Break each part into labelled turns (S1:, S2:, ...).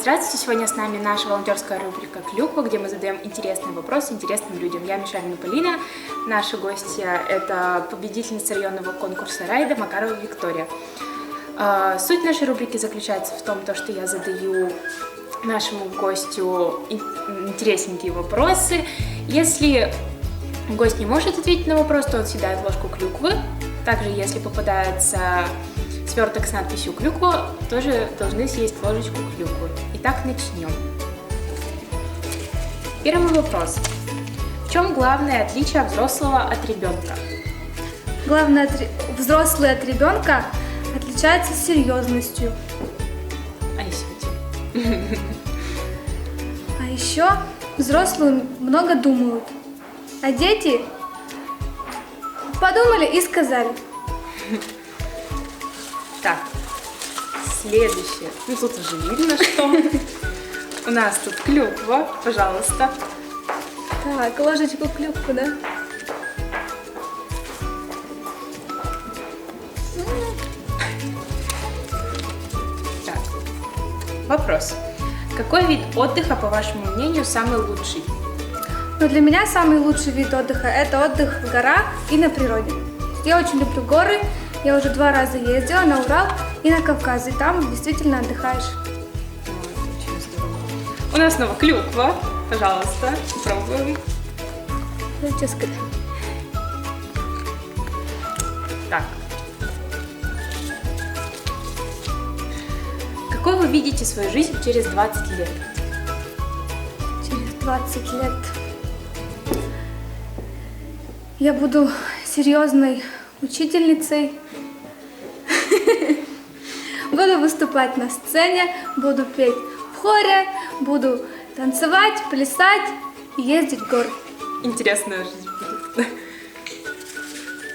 S1: Здравствуйте! Сегодня с нами наша волонтерская рубрика «Клюква», где мы задаем интересные вопросы интересным людям. Я Мишалина Полина, наша гостья – это победительница районного конкурса райда Макарова Виктория. Суть нашей рубрики заключается в том, что я задаю нашему гостю интересненькие вопросы. Если гость не может ответить на вопрос, то он съедает ложку клюквы. Также, если попадается сверток с надписью «Клюква», тоже должны съесть ложечку клюквы. Итак, начнем. Первый вопрос. В чем главное отличие взрослого от ребенка?
S2: Главное, взрослый от ребенка отличается серьезностью. А еще взрослые много думают, а дети подумали и сказали.
S1: Так, следующее. Ну, тут уже видно, что у нас тут клюква, пожалуйста.
S2: Так, ложечку клюквы, да?
S1: Так, вопрос. Какой вид отдыха, по вашему мнению, самый лучший?
S2: Но для меня самый лучший вид отдыха – это отдых в горах и на природе. Я очень люблю горы. Я уже 2 раза ездила на Урал и на Кавказ, и там действительно отдыхаешь.
S1: Очень здорово. У нас снова клюква. Пожалуйста, пробуем. Так. Какой вы видите свою жизнь через 20 лет?
S2: Через 20 лет я буду серьезной учительницей. Буду выступать на сцене, буду петь в хоре, буду танцевать, плясать и ездить в горы.
S1: Интересная жизнь будет.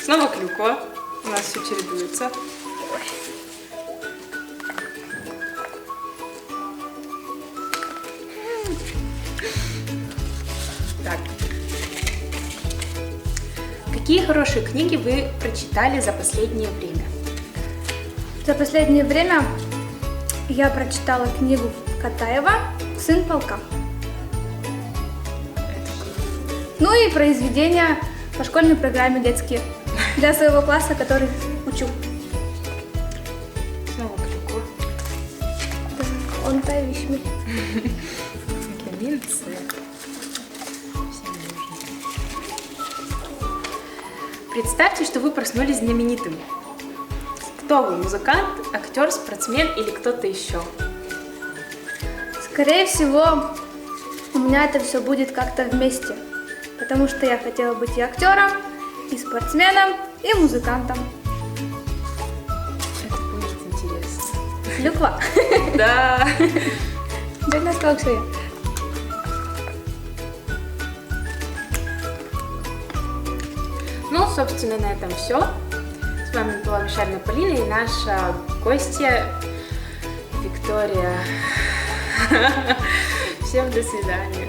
S1: Снова клюква. У нас все чередуется. Так. Какие хорошие книги вы прочитали за последнее время?
S2: За последнее время я прочитала книгу Катаева «Сын полка». Ну и произведения по школьной программе детские для своего класса, который учу.
S1: Снова клюква.
S2: Он тавишь.
S1: Витамин С. Представьте, что вы проснулись знаменитым. Кто вы? Музыкант, актер, спортсмен или кто-то еще?
S2: Скорее всего, у меня это все будет как-то вместе. Потому что я хотела быть и актером, и спортсменом, и музыкантом.
S1: Это будет интересно.
S2: Клюква.
S1: Да.
S2: Для как я.
S1: Ну, собственно, на этом все. С вами была Мишалина Полина и наша гостья Виктория. Всем до свидания.